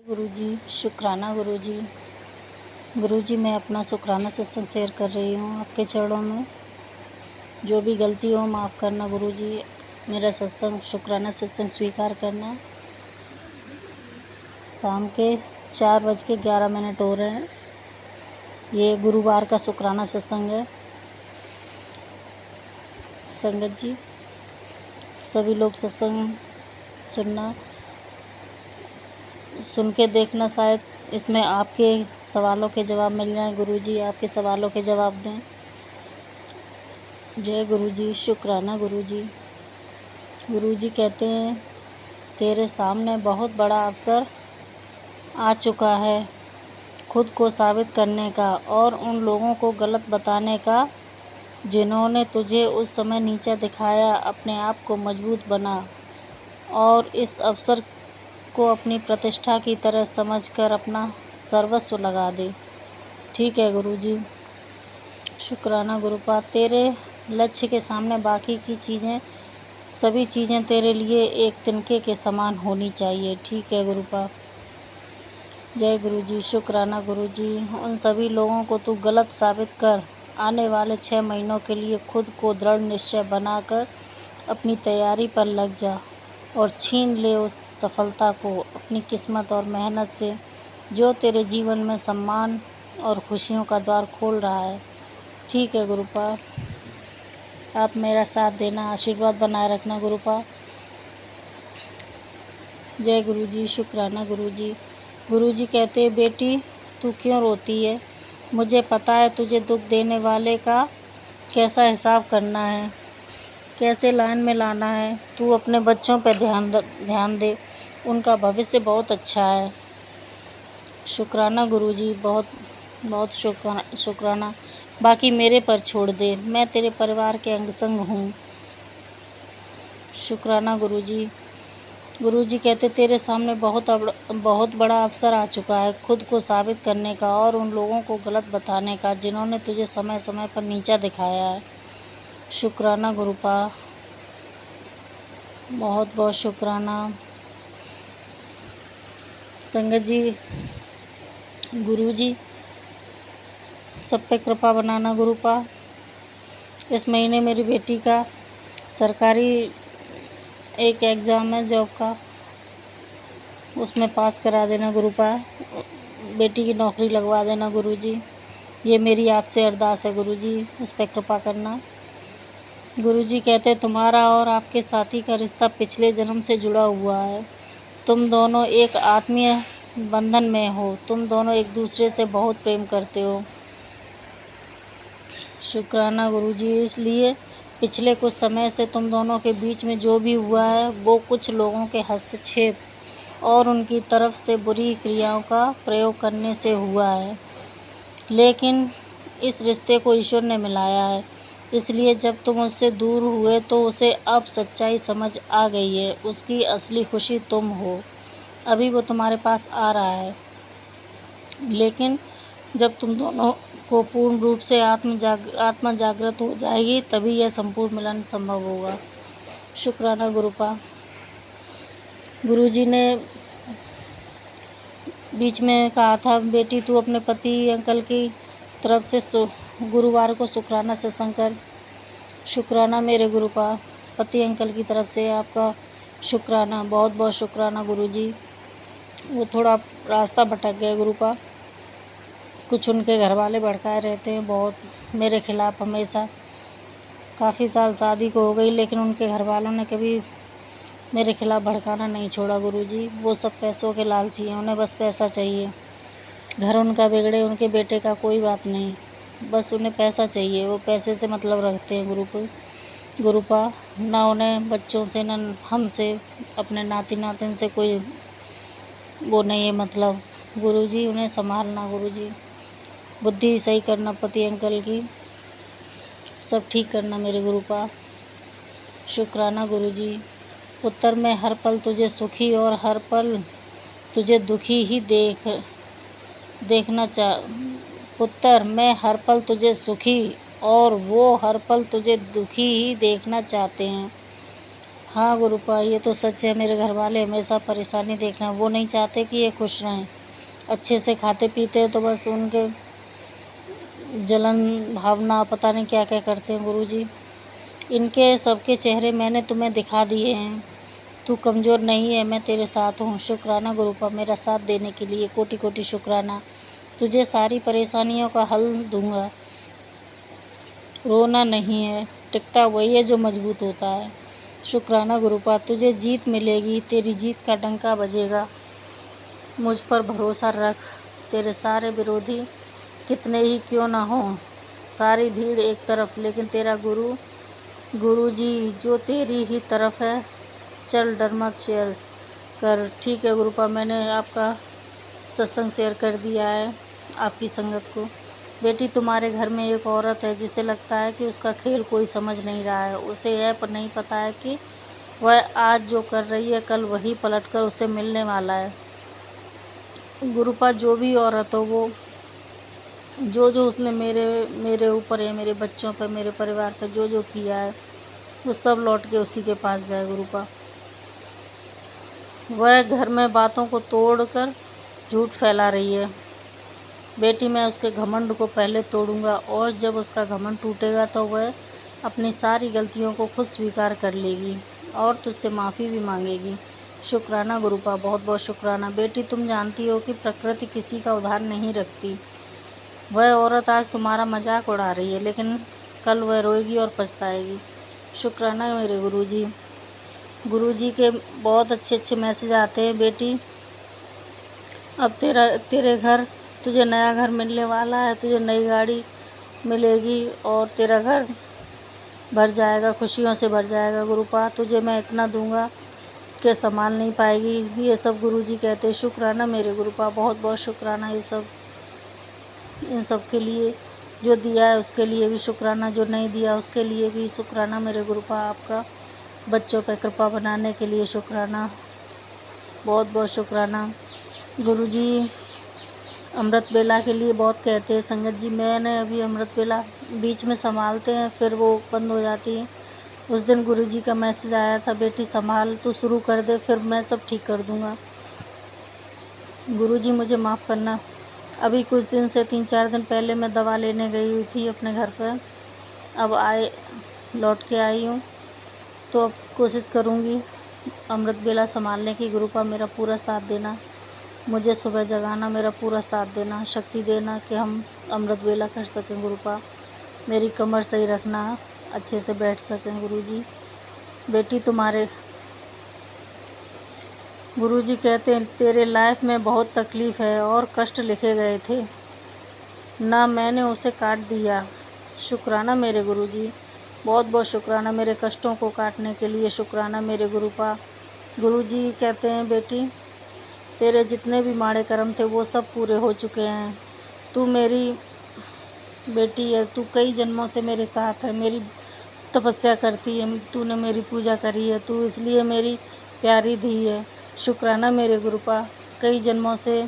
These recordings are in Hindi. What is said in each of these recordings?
गुरुजी, शुक्राना गुरुजी। गुरुजी, मैं अपना शुक्राना सत्संग शेयर कर रही हूँ आपके चरणों में। जो भी गलती हो माफ़ करना गुरुजी। मेरा सत्संग शुक्राना सत्संग स्वीकार करना। शाम के 4:11 हो रहे हैं। ये गुरुवार का शुक्राना सत्संग है। संगत जी, सभी लोग सत्संग सुन के देखना। शायद इसमें आपके सवालों के जवाब मिल जाएं। गुरुजी आपके सवालों के जवाब दें। जय गुरुजी, शुक्राना गुरुजी। गुरुजी कहते हैं, तेरे सामने बहुत बड़ा अवसर आ चुका है खुद को साबित करने का और उन लोगों को गलत बताने का जिन्होंने तुझे उस समय नीचा दिखाया। अपने आप को मजबूत बना और इस अवसर को अपनी प्रतिष्ठा की तरह समझकर अपना सर्वस्व लगा दे। ठीक है गुरुजी, शुक्राना गुरुपा। तेरे लक्ष्य के सामने बाकी की सभी चीज़ें तेरे लिए एक तिनके के समान होनी चाहिए। ठीक है गुरुपा। जय गुरुजी, शुक्राना गुरुजी। उन सभी लोगों को तू गलत साबित कर आने वाले 6 महीनों के लिए खुद को दृढ़ निश्चय बनाकर अपनी तैयारी पर लग जा और छीन ले उस सफलता को अपनी किस्मत और मेहनत से जो तेरे जीवन में सम्मान और खुशियों का द्वार खोल रहा है। ठीक है गुरुपा, आप मेरा साथ देना, आशीर्वाद बनाए रखना गुरुपा। जय गुरुजी, शुक्राना गुरुजी। गुरुजी कहते हैं, बेटी तू क्यों रोती है? मुझे पता है तुझे दुख देने वाले का कैसा हिसाब करना है, कैसे लाइन में लाना है। तू अपने बच्चों पर ध्यान दे, उनका भविष्य बहुत अच्छा है। शुक्राना गुरुजी, बहुत बहुत शुक्राना। बाकी मेरे पर छोड़ दे, मैं तेरे परिवार के अंग संग हूँ। शुक्राना गुरुजी। गुरुजी कहते, तेरे सामने बहुत बड़ा अवसर आ चुका है खुद को साबित करने का और उन लोगों को गलत बताने का जिन्होंने तुझे समय समय पर नीचा दिखाया है। शुक्राना गुरुपा, बहुत बहुत शुक्राना। संगत जी, गुरुजी सब पे कृपा बनाना गुरुपा। इस महीने मेरी बेटी का सरकारी एक एग्ज़ाम है जॉब का, उसमें पास करा देना गुरुपा। बेटी की नौकरी लगवा देना गुरुजी। ये मेरी आपसे अरदास है गुरुजी, उस पर कृपा करना। गुरुजी कहते, तुम्हारा और आपके साथी का रिश्ता पिछले जन्म से जुड़ा हुआ है। तुम दोनों एक आत्मीय बंधन में हो। तुम दोनों एक दूसरे से बहुत प्रेम करते हो। शुक्राना गुरुजी। इसलिए पिछले कुछ समय से तुम दोनों के बीच में जो भी हुआ है वो कुछ लोगों के हस्तक्षेप और उनकी तरफ से बुरी क्रियाओं का प्रयोग करने से हुआ है, लेकिन इस रिश्ते को ईश्वर ने मिलाया है। इसलिए जब तुम उससे दूर हुए तो उसे अब सच्चाई समझ आ गई है। उसकी असली खुशी तुम हो। अभी वो तुम्हारे पास आ रहा है, लेकिन जब तुम दोनों को पूर्ण रूप से आत्मा जागृत हो जाएगी तभी यह संपूर्ण मिलन संभव होगा। शुक्राना गुरुपा। गुरुजी ने बीच में कहा था, बेटी तू अपने पति अंकल की तरफ से गुरुवार को शुक्राना सत्संग कर। शुक्राना मेरे गुरुपा, पति अंकल की तरफ से आपका शुक्राना, बहुत बहुत शुक्राना गुरुजी। वो थोड़ा रास्ता भटक गए गुरुपा। कुछ उनके घर वाले भड़काए रहते हैं बहुत मेरे खिलाफ़ हमेशा। काफ़ी साल शादी को हो गई, लेकिन उनके घर वालों ने कभी मेरे खिलाफ़ भड़काना नहीं छोड़ा गुरुजी। वो सब पैसों के लालची हैं, उन्हें बस पैसा चाहिए। घर उनका बिगड़े, उनके बेटे का कोई बात नहीं, बस उन्हें पैसा चाहिए। वो पैसे से मतलब रखते हैं गुरुपा। ना उन्हें बच्चों से, न हमसे, अपने नाती नातिन से कोई वो नहीं है मतलब। गुरुजी उन्हें संभालना गुरुजी, बुद्धि सही करना पति अंकल की, सब ठीक करना मेरे गुरुपा। शुक्राना गुरुजी। पुत्र, मैं हर पल तुझे सुखी और हर पल तुझे दुखी ही देखना पुत्र, मैं हर पल तुझे सुखी और वो हर पल तुझे दुखी ही देखना चाहते हैं। हाँ गुरुपा, ये तो सच है। मेरे घर वाले हमेशा परेशानी देखना, वो नहीं चाहते कि ये खुश रहें। अच्छे से खाते पीते हैं तो बस उनके जलन भावना पता नहीं क्या क्या करते हैं गुरुजी। इनके सबके चेहरे मैंने तुम्हें दिखा दिए हैं। तू कमज़ोर नहीं है, मैं तेरे साथ हूँ। शुक्राना गुरुपा, मेरा साथ देने के लिए कोटि कोटि शुक्राना। तुझे सारी परेशानियों का हल दूंगा। रोना नहीं है, टिकता वही है जो मजबूत होता है। शुक्राना गुरुपा, तुझे जीत मिलेगी, तेरी जीत का डंका बजेगा। मुझ पर भरोसा रख। तेरे सारे विरोधी कितने ही क्यों ना हों, सारी भीड़ एक तरफ, लेकिन तेरा गुरुजी जो तेरी ही तरफ है। चल डर मत, शेयर कर। ठीक है गुरुपा, मैंने आपका सत्संग शेयर कर दिया है, आपकी संगत को। बेटी, तुम्हारे घर में एक औरत है जिसे लगता है कि उसका खेल कोई समझ नहीं रहा है। उसे यह नहीं पता है कि वह आज जो कर रही है कल वही पलटकर उसे मिलने वाला है। गुरुपा, जो भी औरत हो, वो जो उसने मेरे ऊपर या मेरे बच्चों पर, मेरे परिवार पर जो किया है, वो सब लौट के उसी के पास जाए गुरुपा। वह घर में बातों को तोड़कर झूठ फैला रही है। बेटी, मैं उसके घमंड को पहले तोड़ूंगा, और जब उसका घमंड टूटेगा तो वह अपनी सारी गलतियों को खुद स्वीकार कर लेगी और तुझसे माफ़ी भी मांगेगी। शुक्राना गुरुपा, बहुत बहुत शुक्राना। बेटी, तुम जानती हो कि प्रकृति किसी का उधार नहीं रखती। वह औरत आज तुम्हारा मजाक उड़ा रही है, लेकिन कल वह रोएगी और पछताएगी। शुक्राना मेरे गुरुजी। गुरुजी के बहुत अच्छे मैसेज आते हैं। बेटी, अब तेरे घर, तुझे नया घर मिलने वाला है, तुझे नई गाड़ी मिलेगी और तेरा घर भर जाएगा, खुशियों से भर जाएगा गुरुपा। तुझे मैं इतना दूंगा कि संभाल नहीं पाएगी। ये सब गुरुजी कहते हैं। शुक्राना मेरे गुरुपा, बहुत बहुत शुक्राना। इन सब के लिए, जो दिया है उसके लिए भी शुक्राना, जो नहीं दिया उसके लिए भी शुक्राना मेरे गुरुपा। आपका बच्चों पर कृपा बनाने के लिए शुक्राना, बहुत बहुत शुक्राना। गुरुजी अमृत बेला के लिए बहुत कहते हैं संगत जी। मैंने अभी अमृत बेला बीच में संभालते हैं, फिर वो बंद हो जाती है। उस दिन गुरुजी का मैसेज आया था, बेटी संभाल, तू शुरू कर दे, फिर मैं सब ठीक कर दूंगा। गुरुजी मुझे माफ़ करना। अभी कुछ दिन से 3-4 दिन पहले मैं दवा लेने गई हुई थी अपने घर पर। अब लौट के आई हूँ, तो अब कोशिश करूँगी अमृत बेला संभालने की। गुरुपा, मेरा पूरा साथ देना, मुझे सुबह जगाना, मेरा पूरा साथ देना, शक्ति देना कि हम अमृत बेला कर सकें गुरुपा। मेरी कमर सही रखना, अच्छे से बैठ सकें गुरुजी। बेटी, तुम्हारे गुरुजी कहते हैं तेरे लाइफ में बहुत तकलीफ़ है और कष्ट लिखे गए थे ना, मैंने उसे काट दिया। शुक्राना मेरे गुरुजी, बहुत बहुत शुक्राना मेरे कष्टों को काटने के लिए। शुक्राना मेरे गुरुपा। गुरुजी कहते हैं बेटी, तेरे जितने भी माड़े कर्म थे वो सब पूरे हो चुके हैं। तू मेरी बेटी है, तू कई जन्मों से मेरे साथ है, मेरी तपस्या करती है, तूने मेरी पूजा करी है, तू इसलिए मेरी प्यारी धी है। शुक्राना मेरे गुरुपा, कई जन्मों से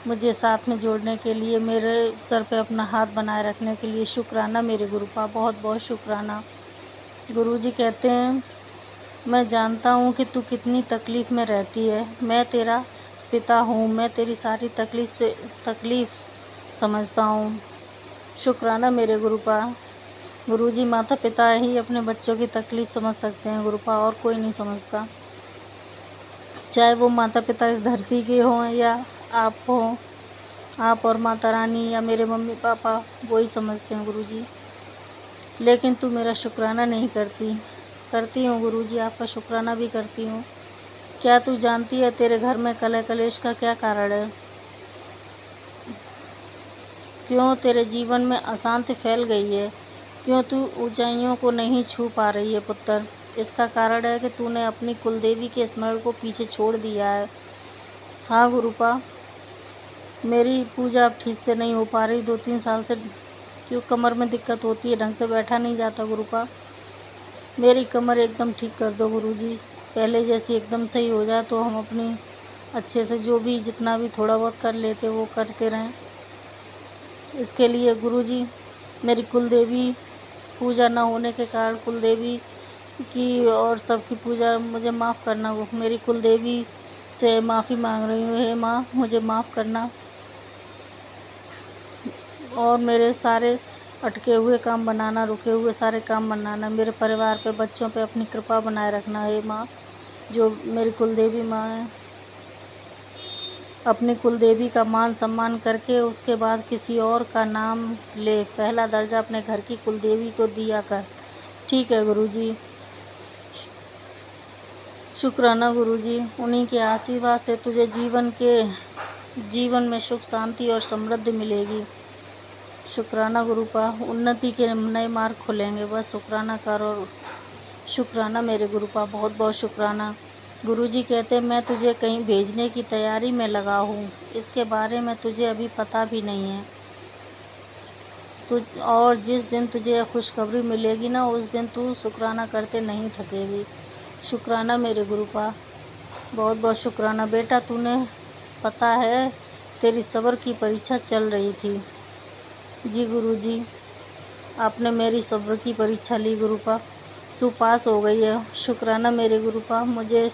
मुझे साथ में जोड़ने के लिए, मेरे सर पे अपना हाथ बनाए रखने के लिए। शुक्राना मेरे गुरुपा, बहुत बहुत शुक्राना। गुरुजी कहते हैं मैं जानता हूँ कि तू कितनी तकलीफ़ में रहती है। मैं तेरा पिता हूँ, मैं तेरी सारी तकलीफ़ समझता हूँ। शुक्राना मेरे गुरुपा। गुरुजी, माता पिता ही अपने बच्चों की तकलीफ़ समझ सकते हैं गुरुपा, और कोई नहीं समझता। चाहे वो माता पिता इस धरती के हों या आप हों, आप और माता रानी या मेरे मम्मी पापा, वो ही समझते हैं गुरुजी। लेकिन तू मेरा शुक्राना नहीं करती। करती हूँ गुरुजी, आपका शुक्राना भी करती हूँ। क्या तू जानती है तेरे घर में कलह कलेश का क्या कारण है? क्यों तेरे जीवन में अशांति फैल गई है? क्यों तू ऊंचाइयों को नहीं छू पा रही है पुत्र? इसका कारण है कि तूने अपनी कुलदेवी के स्मरण को पीछे छोड़ दिया है। हाँ गुरुपा, मेरी पूजा अब ठीक से नहीं हो पा रही 2-3 साल से। क्यों कमर में दिक्कत होती है, ढंग से बैठा नहीं जाता गुरुपा। मेरी कमर एकदम ठीक कर दो गुरुजी, पहले जैसी एकदम सही हो जाए, तो हम अपनी अच्छे से जो भी जितना भी थोड़ा बहुत कर लेते वो करते रहें। इसके लिए गुरुजी, मेरी कुलदेवी पूजा न होने के कारण कुलदेवी की और सबकी पूजा मुझे माफ़ करना। वो मेरी कुल देवी से माफ़ी मांग रही हूँ, हे माँ मुझे माफ़ करना और मेरे सारे अटके हुए काम बनाना, रुके हुए सारे काम बनाना। मेरे परिवार पे, बच्चों पे अपनी कृपा बनाए रखना हे माँ, जो मेरी कुल देवी माँ है। अपनी कुल देवी का मान सम्मान करके उसके बाद किसी और का नाम ले, पहला दर्जा अपने घर की कुल देवी को दिया कर। ठीक है गुरुजी, शुक्राना गुरुजी। उन्हीं के आशीर्वाद से तुझे जीवन में सुख शांति और समृद्धि मिलेगी। शुक्राना गुरुपा, उन्नति के नए मार्ग खुलेंगे। बस शुक्राना कर और शुक्राना मेरे गुरुपा, बहुत बहुत शुक्राना। गुरुजी कहते हैं मैं तुझे कहीं भेजने की तैयारी में लगा हूँ, इसके बारे में तुझे अभी पता भी नहीं है। और जिस दिन तुझे खुशखबरी मिलेगी ना, उस दिन तू शुक्राना करते नहीं थकेगी। शुक्राना मेरे गुरुपा, बहुत बहुत शुक्राना। बेटा तूने पता है तेरी सब्र की परीक्षा चल रही थी। जी गुरुजी, आपने मेरी सब्र की परीक्षा ली गुरुपा, तू पास हो गई है। शुक्राना मेरे गुरुपा, मुझे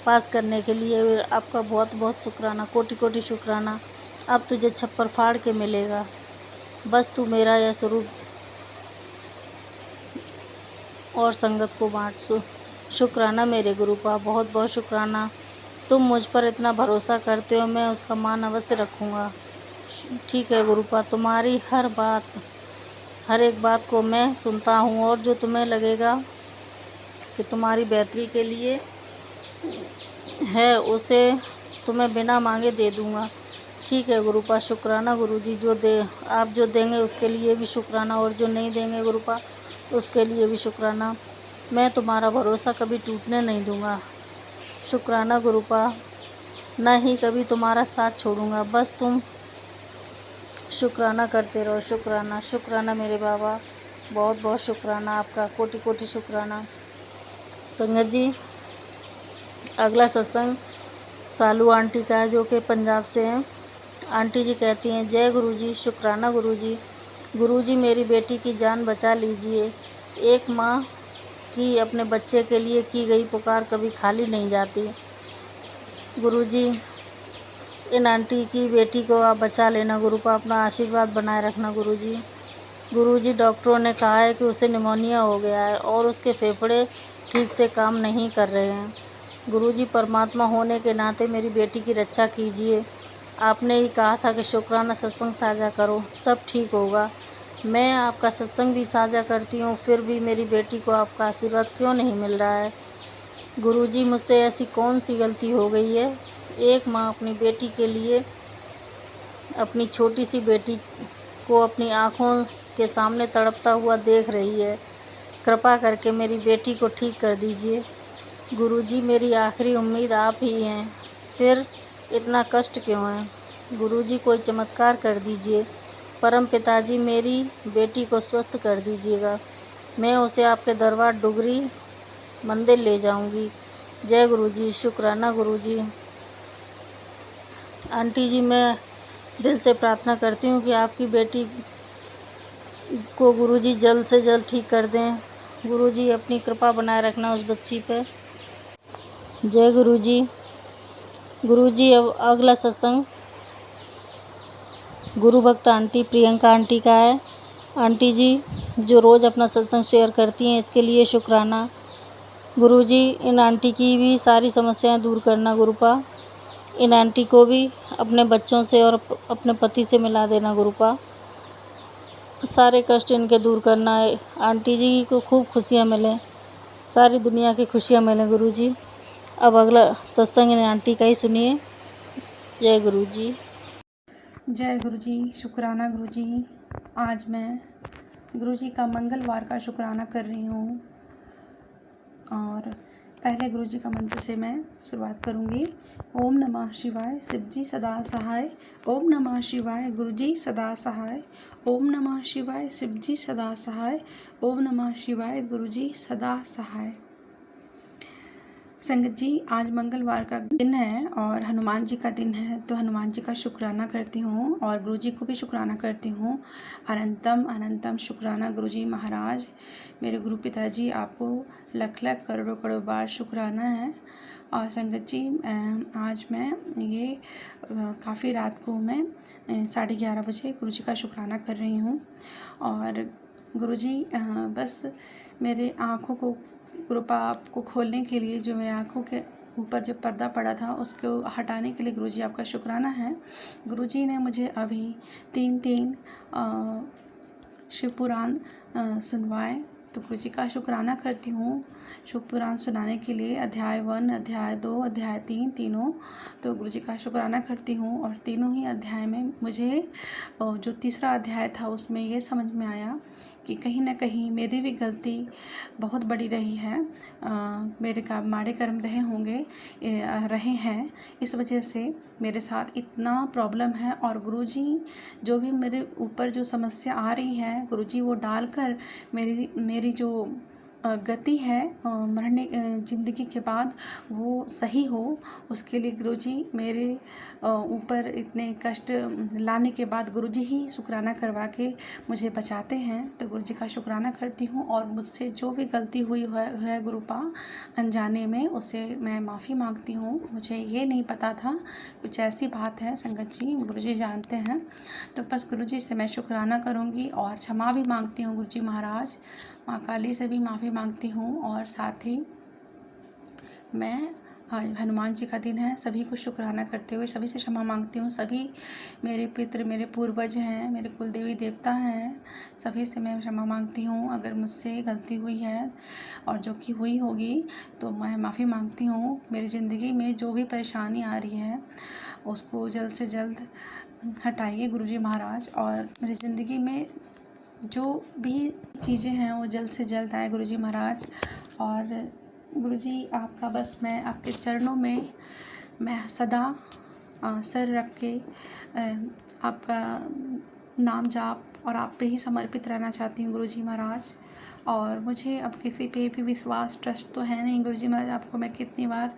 पास करने के लिए आपका बहुत बहुत शुक्राना, कोटि कोटि शुक्राना। अब तुझे छप्पर फाड़ के मिलेगा, बस तू मेरा यह स्वरूप और संगत को बांट। शुक्राना मेरे गुरुपा, बहुत बहुत शुक्राना। तुम मुझ पर इतना भरोसा करते हो, मैं उसका मान अवश्य रखूँगा। ठीक है गुरुपा, तुम्हारी हर एक बात को मैं सुनता हूँ और जो तुम्हें लगेगा कि तुम्हारी बेहतरी के लिए है उसे तुम्हें बिना मांगे दे दूँगा। ठीक है गुरुपा, शुक्राना गुरुजी। आप जो देंगे उसके लिए भी शुक्राना और जो नहीं देंगे गुरुपा उसके लिए भी शुक्राना। मैं तुम्हारा भरोसा कभी टूटने नहीं दूँगा। शुक्राना गुरुपा, न ही कभी तुम्हारा साथ छोड़ूंगा, बस तुम शुक्राना करते रहो। शुक्राना शुक्राना मेरे बाबा, बहुत बहुत शुक्राना आपका, कोटि कोटि शुक्राना। संगत जी, अगला सत्संग सालू आंटी का है, जो कि पंजाब से हैं। आंटी जी कहती हैं, जय गुरुजी, शुक्राना गुरुजी। गुरुजी मेरी बेटी की जान बचा लीजिए। एक माँ की अपने बच्चे के लिए की गई पुकार कभी खाली नहीं जाती। गुरुजी इन आंटी की बेटी को आप बचा लेना गुरुपा, अपना आशीर्वाद बनाए रखना गुरुजी। गुरुजी डॉक्टरों ने कहा है कि उसे निमोनिया हो गया है और उसके फेफड़े ठीक से काम नहीं कर रहे हैं। गुरुजी परमात्मा होने के नाते मेरी बेटी की रक्षा कीजिए। आपने ही कहा था कि शुक्राना सत्संग साझा करो, सब ठीक होगा। मैं आपका सत्संग भी साझा करती हूँ, फिर भी मेरी बेटी को आपका आशीर्वाद क्यों नहीं मिल रहा है। गुरुजी मुझसे ऐसी कौन सी गलती हो गई है। एक माँ अपनी बेटी के लिए, अपनी छोटी सी बेटी को अपनी आँखों के सामने तड़पता हुआ देख रही है। कृपा करके मेरी बेटी को ठीक कर दीजिए। गुरुजी मेरी आखिरी उम्मीद आप ही हैं, फिर इतना कष्ट क्यों है। गुरुजी कोई चमत्कार कर दीजिए। परम पिताजी मेरी बेटी को स्वस्थ कर दीजिएगा। मैं उसे आपके दरबार डुगरी मंदिर ले जाऊंगी। जय गुरुजी, शुक्राना गुरुजी। आंटी जी, मैं दिल से प्रार्थना करती हूँ कि आपकी बेटी को गुरुजी जल्द से जल्द ठीक कर दें। गुरुजी अपनी कृपा बनाए रखना उस बच्ची पे। जय गुरुजी। गुरुजी अब अगला सत्संग गुरु भक्त आंटी प्रियंका आंटी का है। आंटी जी जो रोज़ अपना सत्संग शेयर करती हैं, इसके लिए शुक्राना। गुरुजी इन आंटी की भी सारी समस्याएं दूर करना गुरुपा। इन आंटी को भी अपने बच्चों से और अपने पति से मिला देना गुरुपा। सारे कष्ट इनके दूर करना है। आंटी जी को खूब खुशियाँ मिलें, सारी दुनिया की खुशियाँ मिलें गुरुजी। अब अगला सत्संग इन आंटी का ही सुनिए। जय गुरुजी। जय गुरुजी, शुक्राना गुरुजी। आज मैं गुरुजी का मंगलवार का शुक्राना कर रही हूँ और पहले गुरुजी का मंत्र से मैं शुरुआत करूँगी। ओम नमः शिवाय, शिवजी सदा सहाय। ओम नमः शिवाय, गुरुजी सदा सहाय। ओम नमः शिवाय, शिवजी सदा सहाय। ओम नमः शिवाय, गुरुजी सदा सहाय। संगत जी, आज मंगलवार का दिन है और हनुमान जी का दिन है, तो हनुमान जी का शुक्राना करती हूँ और गुरु जी को भी शुक्राना करती हूँ। अनंतम अनंतम शुक्राना गुरु जी महाराज, मेरे गुरु पिताजी, आपको लख लख करोड़ों करोड़ बार शुक्राना है। और संगत जी, आज मैं ये काफ़ी रात को मैं 11:30 बजे गुरु जी का शुक्राना कर रही हूँ। और गुरु जी बस मेरे आँखों को कृपा आपको खोलने के लिए, जो मेरे आँखों के ऊपर जो पर्दा पड़ा था उसको हटाने के लिए गुरुजी आपका शुक्राना है। गुरुजी ने मुझे अभी 3 शिव पुराण सुनवाए, तो गुरुजी का शुक्राना करती हूँ शिव पुराण सुनाने के लिए। अध्याय 1, अध्याय 2, अध्याय 3 तीनों, तो गुरुजी का शुक्राना करती हूँ। और तीनों ही अध्याय में मुझे जो तीसरा अध्याय था उसमें ये समझ में आया कि कहीं ना कहीं मेरी भी गलती बहुत बड़ी रही है। मेरे माड़े कर्म रहे हैं, इस वजह से मेरे साथ इतना प्रॉब्लम है। और गुरुजी जो भी मेरे ऊपर जो समस्या आ रही है, गुरुजी वो डालकर मेरी जो गति है मरने ज़िंदगी के बाद वो सही हो, उसके लिए गुरुजी मेरे ऊपर इतने कष्ट लाने के बाद गुरुजी ही शुक्राना करवा के मुझे बचाते हैं। तो गुरुजी का शुक्राना करती हूँ और मुझसे जो भी गलती हुई है गुरुपा अनजाने में, उससे मैं माफ़ी मांगती हूँ। मुझे ये नहीं पता था, कुछ ऐसी बात है संगत जी, गुरुजी जानते हैं। तो बस गुरुजी से मैं शुक्राना करूँगी और क्षमा भी मांगती हूँ गुरुजी महाराज। माँ काली से भी माफ़ी मांगती हूँ। और साथ ही मैं हनुमान जी का दिन है, सभी को शुक्राना करते हुए सभी से क्षमा मांगती हूँ। सभी मेरे पितृ, मेरे पूर्वज हैं, मेरे कुल देवी देवता हैं, सभी से मैं क्षमा मांगती हूँ अगर मुझसे गलती हुई है, और जो कि हुई होगी तो मैं माफ़ी मांगती हूँ। मेरी ज़िंदगी में जो भी परेशानी आ रही है उसको जल्द से जल्द हटाइए गुरुजी महाराज, और मेरी ज़िंदगी में जो भी चीज़ें हैं वो जल्द से जल्द आए गुरुजी महाराज। और गुरुजी आपका बस मैं आपके चरणों में मैं सदा सर रख के आपका नाम जाप और आप पे ही समर्पित रहना चाहती हूँ गुरुजी महाराज। और मुझे अब किसी पे भी विश्वास, ट्रस्ट तो है नहीं गुरुजी महाराज। आपको मैं कितनी बार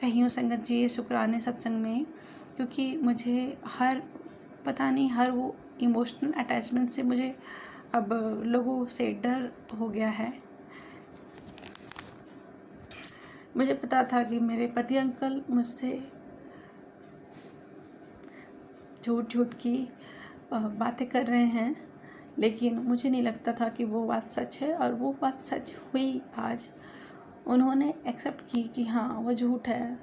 कही हूँ संगत जी शुक्राने सत्संग में, क्योंकि मुझे पता नहीं हर वो इमोशनल अटैचमेंट से मुझे अब लोगों से डर हो गया है। मुझे पता था कि मेरे पति अंकल मुझसे झूठ की बातें कर रहे हैं, लेकिन मुझे नहीं लगता था कि वो बात सच है, और वो बात सच हुई। आज उन्होंने एक्सेप्ट की कि हाँ वो झूठ है,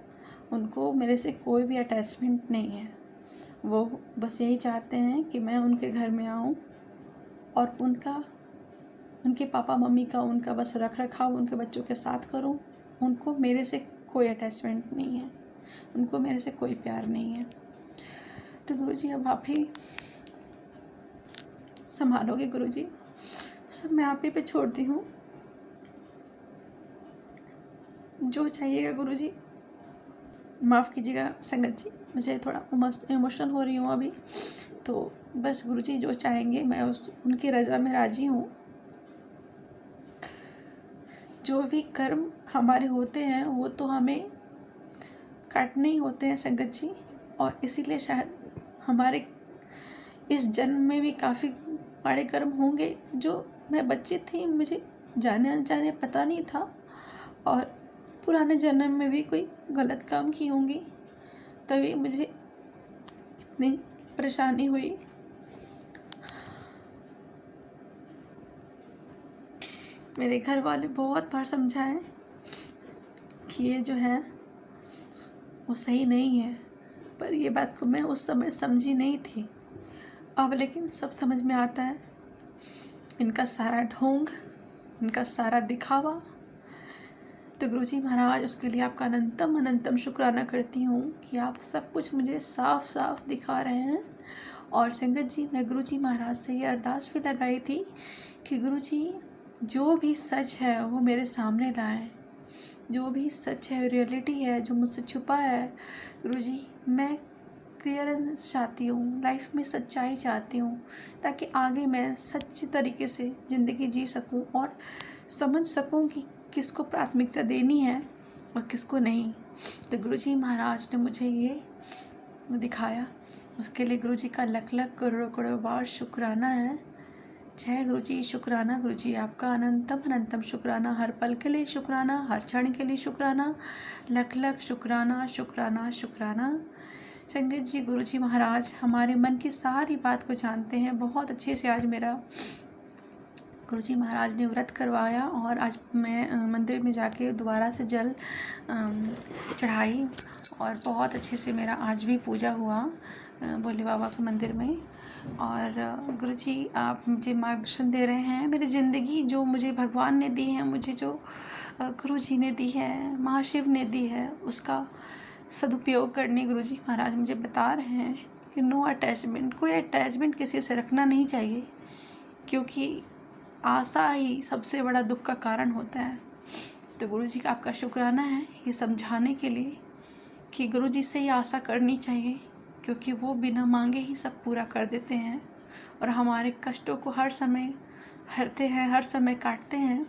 उनको मेरे से कोई भी अटैचमेंट नहीं है। वो बस यही चाहते हैं कि मैं उनके घर में आऊँ और उनके पापा मम्मी का उनका बस रख रखाव उनके बच्चों के साथ करूं। उनको मेरे से कोई अटैचमेंट नहीं है, उनको मेरे से कोई प्यार नहीं है। तो गुरुजी अब आप ही संभालोगे गुरुजी, सब मैं आप ही पे छोड़ती हूँ। जो चाहिएगा गुरुजी। माफ़ कीजिएगा संगत जी, मुझे थोड़ा इमोशनल हो रही हूँ अभी, तो बस गुरुजी जो चाहेंगे मैं उनकी रज़ा में राज़ी हूँ। जो भी कर्म हमारे होते हैं वो तो हमें काटने ही होते हैं संगत जी, और इसीलिए शायद हमारे इस जन्म में भी काफ़ी बड़े कर्म होंगे। जो मैं बच्ची थी, मुझे जाने अनजाने पता नहीं था, और पुराने जन्म में भी कोई गलत काम की होंगी, तभी मुझे इतनी परेशानी हुई। मेरे घर वाले बहुत बार समझाए कि ये जो है वो सही नहीं है, पर ये बात को मैं उस समय समझी नहीं थी। अब लेकिन सब समझ में आता है, इनका सारा ढोंग, इनका सारा दिखावा। तो गुरुजी महाराज, उसके लिए आपका अनंतम अनंतम शुक्राना करती हूँ कि आप सब कुछ मुझे साफ साफ दिखा रहे हैं। और संगत जी, मैं गुरुजी महाराज से ये अरदास भी लगाई थी कि गुरुजी जो भी सच है वो मेरे सामने लाएं, जो भी सच है, रियलिटी है जो मुझसे छुपा है, गुरुजी मैं क्लियरेंस चाहती हूँ, लाइफ में सच्चाई चाहती हूँ, ताकि आगे मैं सच्चे तरीके से ज़िंदगी जी सकूँ और समझ सकूँ कि किसको प्राथमिकता देनी है। और किसको नहीं। तो गुरुजी महाराज ने मुझे ये दिखाया, उसके लिए गुरुजी का लख लख करोड़ों करोड़ों बार शुक्राना है। जय गुरुजी, शुक्राना गुरुजी, आपका अनंतम अनंतम शुक्राना, हर पल के लिए शुक्राना, हर क्षण के लिए शुक्राना, लख लख शुक्राना शुक्राना शुक्राना। संगत जी, गुरुजी महाराज हमारे मन की सारी बात को जानते हैं बहुत अच्छे से। आज मेरा गुरुजी महाराज ने व्रत करवाया और आज मैं मंदिर में जाके दोबारा से जल चढ़ाई और बहुत अच्छे से मेरा आज भी पूजा हुआ भोले बाबा के मंदिर में। और गुरुजी आप मुझे मार्गदर्शन दे रहे हैं, मेरी ज़िंदगी जो मुझे भगवान ने दी है, मुझे जो गुरुजी ने दी है, महाशिव ने दी है, उसका सदुपयोग करने गुरुजी महाराज मुझे बता रहे हैं कि नो अटैचमेंट, कोई अटैचमेंट किसी से रखना नहीं चाहिए, क्योंकि आशा ही सबसे बड़ा दुख का कारण होता है। तो गुरुजी का आपका शुक्राना है ये समझाने के लिए कि गुरुजी से ही आशा करनी चाहिए, क्योंकि वो बिना मांगे ही सब पूरा कर देते हैं और हमारे कष्टों को हर समय हरते हैं, हर समय काटते हैं,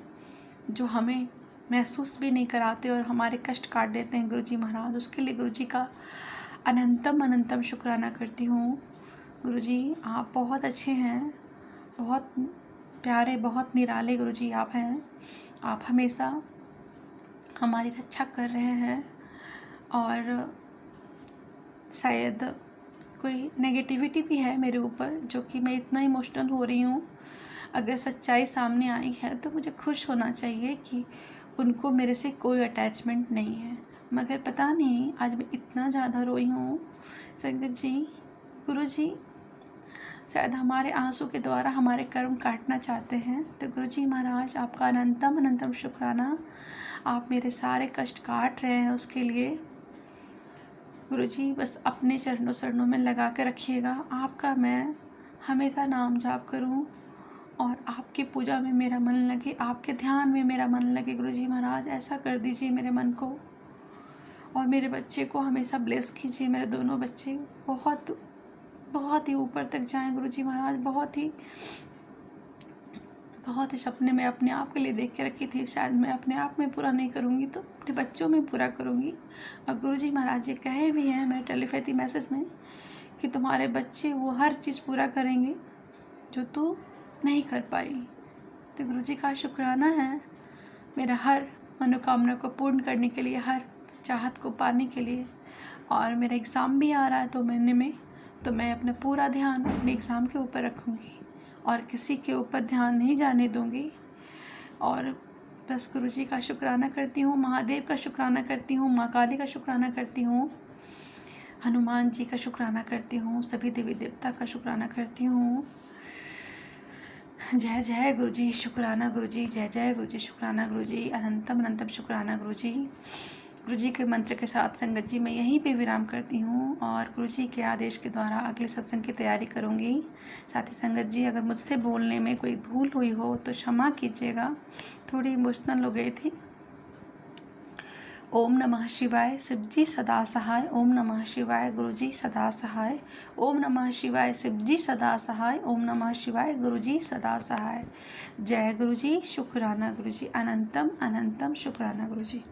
जो हमें महसूस भी नहीं कराते और हमारे कष्ट काट देते हैं गुरुजी महाराज। उसके लिए गुरुजी का अनंतम अनंतम शुक्राना करती हूँ। गुरुजी आप बहुत अच्छे हैं, बहुत प्यारे, बहुत निराले गुरुजी आप हैं। आप हमेशा हमारी रक्षा कर रहे हैं और शायद कोई नेगेटिविटी भी है मेरे ऊपर, जो कि मैं इतना इमोशनल हो रही हूँ। अगर सच्चाई सामने आई है तो मुझे खुश होना चाहिए कि उनको मेरे से कोई अटैचमेंट नहीं है, मगर पता नहीं आज मैं इतना ज़्यादा रोई हूँ। संगत जी, गुरुजी शायद हमारे आंसू के द्वारा हमारे कर्म काटना चाहते हैं। तो गुरुजी महाराज आपका अनंतम अनंतम शुक्राना, आप मेरे सारे कष्ट काट रहे हैं। उसके लिए गुरुजी बस अपने चरणों शरणों में लगा के रखिएगा, आपका मैं हमेशा नाम जाप करूं और आपकी पूजा में मेरा मन लगे, आपके ध्यान में मेरा मन लगे। गुरुजी महाराज ऐसा कर दीजिए मेरे मन को, और मेरे बच्चे को हमेशा ब्लेस कीजिए। मेरे दोनों बच्चे बहुत बहुत ही ऊपर तक जाएं गुरुजी महाराज। बहुत ही सपने में अपने आप के लिए देख के रखी थी, शायद मैं अपने आप में पूरा नहीं करूँगी तो अपने बच्चों में पूरा करूँगी। और गुरुजी महाराज ये कहे भी हैं मेरे टेलीपैथी मैसेज में कि तुम्हारे बच्चे वो हर चीज़ पूरा करेंगे जो तू नहीं कर पाई। तो गुरुजी का शुक्राना है मेरा हर मनोकामना को पूर्ण करने के लिए, हर चाहत को पाने के लिए। और मेरा एग्ज़ाम भी आ रहा है 2 महीने में, तो मैं अपना पूरा ध्यान अपने एग्ज़ाम के ऊपर रखूँगी और किसी के ऊपर ध्यान नहीं जाने दूँगी। और बस गुरुजी का शुक्राना करती हूँ, महादेव का शुक्राना करती हूँ, माँ काली का शुक्राना करती हूँ, हनुमान जी का शुक्राना करती हूँ, सभी देवी देवता का शुक्राना करती हूँ। जय जय गुरुजी, शुक्राना गुरुजी, जय जय गुरुजी, शुक्राना गुरुजी, अनंतम अनंतम शुक्राना गुरुजी। गुरुजी के मंत्र के साथ संगत जी मैं यहीं पे विराम करती हूँ और गुरुजी के आदेश के द्वारा अगले सत्संग की तैयारी करूँगी। साथ ही संगत जी अगर मुझसे बोलने में कोई भूल हुई हो तो क्षमा कीजिएगा, थोड़ी इमोशनल हो गई थी। ओम नमः शिवाय, शिवजी सदा सहाय। ओम नमः शिवाय, गुरुजी सदा सहाय। ओम नमः शिवाय, शिवजी सदा सहाय। ओम नमः शिवाय, गुरुजी सदा सहाय। जय गुरुजी, शुक्राना गुरुजी, अनंतम अनंतम शुक्राना गुरुजी।